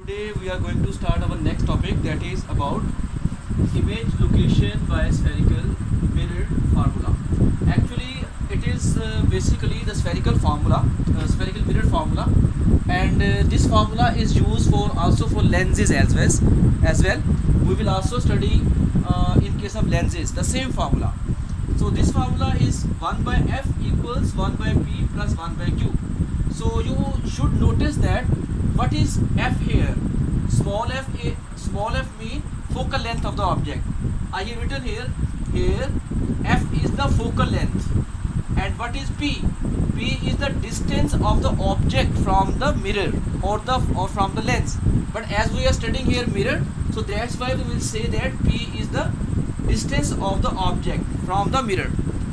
Today we are going to start our next topic, that is about image location by spherical mirror formula. Actually, it is basically the spherical formula, spherical mirror formula, and this formula is used for also for lenses as well. We will also study in case of lenses the same formula. So this formula is 1 by f equals 1 by p plus 1 by q. So you should notice that what is f here? Small f mean focal length of the object. I have written here f is the focal length. And what is p? P is the distance of the object from the mirror or from the lens. But as we are studying here mirror, so that's why we will say that p is the distance of the object from the mirror.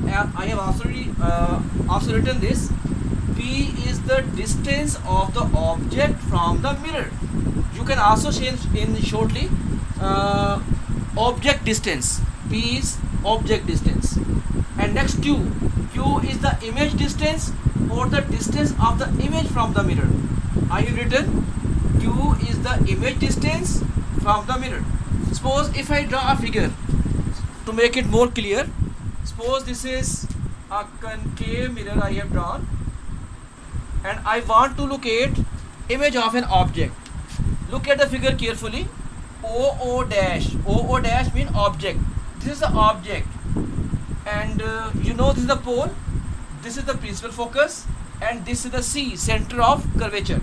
And I have also written this. P is the distance of the object from the mirror. You can also change in shortly object distance. P is object distance. And next Q. Q is the image distance or the distance of the image from the mirror. I have written Q is the image distance from the mirror. Suppose if I draw a figure to make it more clear. Suppose this is a concave mirror I have drawn, and I want to locate image of an object. Look at the figure carefully. OO dash mean object. This is the object, and this is the pole, this is the principal focus, and this is the C, center of curvature.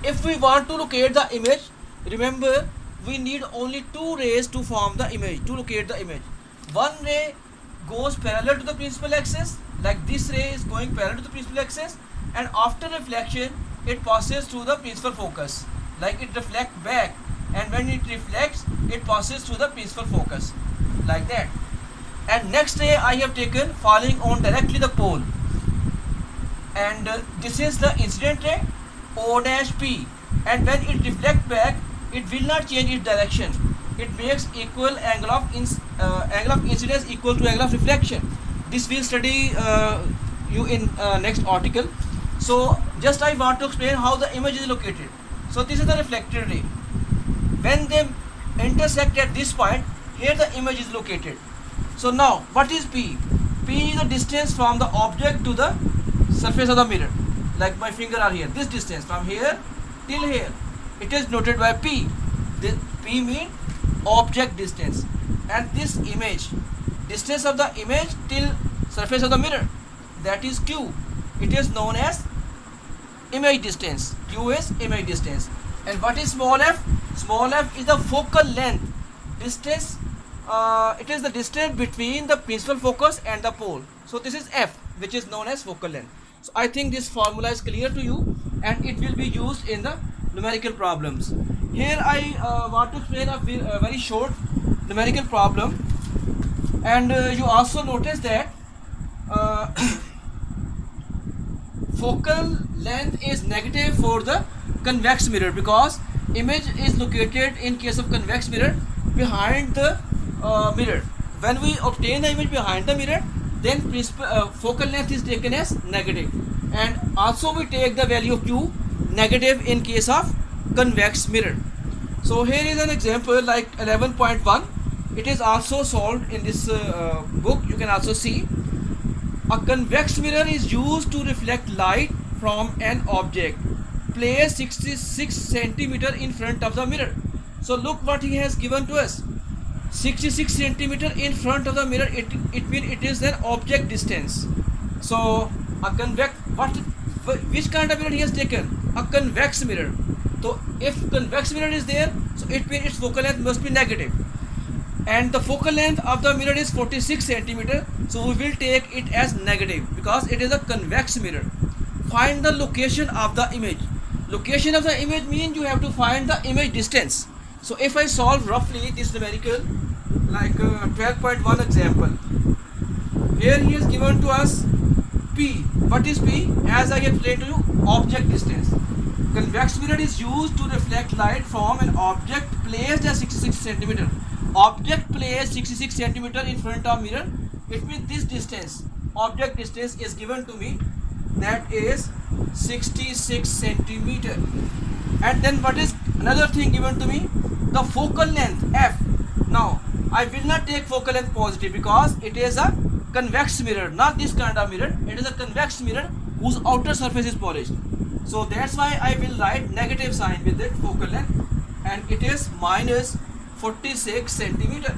If we want to locate the image, remember we need only two rays to form the image, to locate the image. One ray goes parallel to the principal axis, like this ray is going parallel to the principal axis, and after reflection it passes through the principal focus, like it reflects back, and when it reflects it passes through the principal focus, like that. And next ray I have taken falling on directly the pole, and this is the incident ray O dash P, and when it reflects back it will not change its direction. It makes equal angle of incidence equal to angle of reflection. This will study you in next article. So just I want to explain how the image is located. So this is the reflected ray. When they intersect at this point, here the image is located. So now what is P? P is the distance from the object to the surface of the mirror. Like my finger are here. This distance from here till here, it is noted by P. This P mean object distance, and this image, distance of the image till surface of the mirror, that is Q. It is known as image distance. Q is image distance. And what is small f? Small f is the focal length distance. It is the distance between the principal focus and the pole. So this is f, which is known as focal length. So I think this formula is clear to you, and it will be used in the numerical problems. Here I want to explain a very short numerical problem, and you also notice that focal length is negative for the convex mirror, because image is located in case of convex mirror behind the mirror. When we obtain the image behind the mirror, then focal length is taken as negative, and also we take the value of Q negative in case of convex mirror. So here is an example like 11.1. It is also solved in this book. You can also see a convex mirror is used to reflect light from an object placed 66 centimeter in front of the mirror. So look what he has given to us. 66 centimeter in front of the mirror, it means it is an object distance. So a convex, which kind of mirror he has taken? A convex mirror. So if convex mirror is there, so it means its focal length must be negative, and the focal length of the mirror is 46 centimeter. So we will take it as negative because it is a convex mirror. Find the location of the image. Location of the image means you have to find the image distance. So if I solve roughly this numerical, like 12.1 example, here he has given to us P. What is P? As I explained to you, object distance. Convex mirror is used to reflect light from an object placed at 66 centimeter. Object placed 66 centimeter in front of mirror. It means this distance, object distance, is given to me. That is 66 centimeter. And then what is another thing given to me? The focal length f. Now I will not take focal length positive because it is a convex mirror, not this kind of mirror. It is a convex mirror whose outer surface is polished. So that's why I will write negative sign with it, focal length, and it is minus 46 centimeter.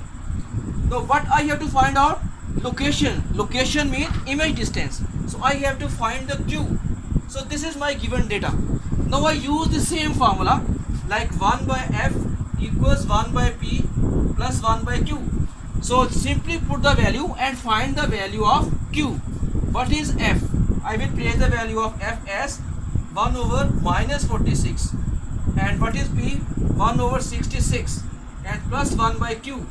Now what I have to find out? Location. Location means image distance. So I have to find the q. So this is my given data. Now I use the same formula like 1 by f equals 1 by p plus 1 by q. So simply put the value and find the value of q. What is f? I will place the value of f as 1 over minus 46. And what is p? 1 over 66 and plus 1 by q.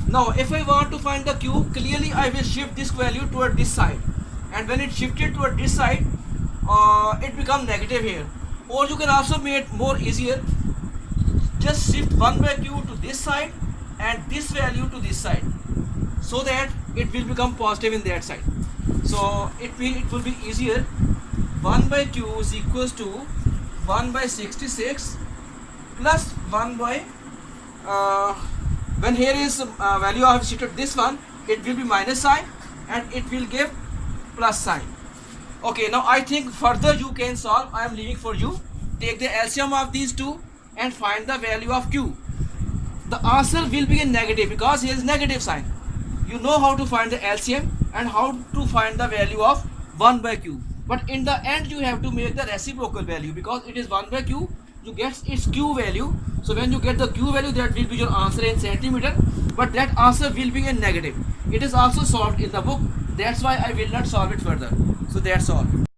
Now if I want to find the q, clearly I will shift this value toward this side. And when it shifted toward this side, it becomes negative here. Or you can also make it more easier. Just shift 1 by q to this side and this value to this side, so that it will become positive in that side. So it will be easier. 1 by q is equals to 1 by 66 plus 1 by when here is value I have shifted this one, it will be minus sign and it will give plus sign. Okay, now I think further you can solve. I am leaving for you. Take the LCM of these two and find the value of q. The answer will be in negative because here is negative sign. You know how to find the LCM and how to find the value of 1 by q. But in the end you have to make the reciprocal value because it is 1 by q. You get its q value. So when you get the q value, that will be your answer in centimeter. But that answer will be in negative. It is also solved in the book. That's why I will not solve it further. So that's all.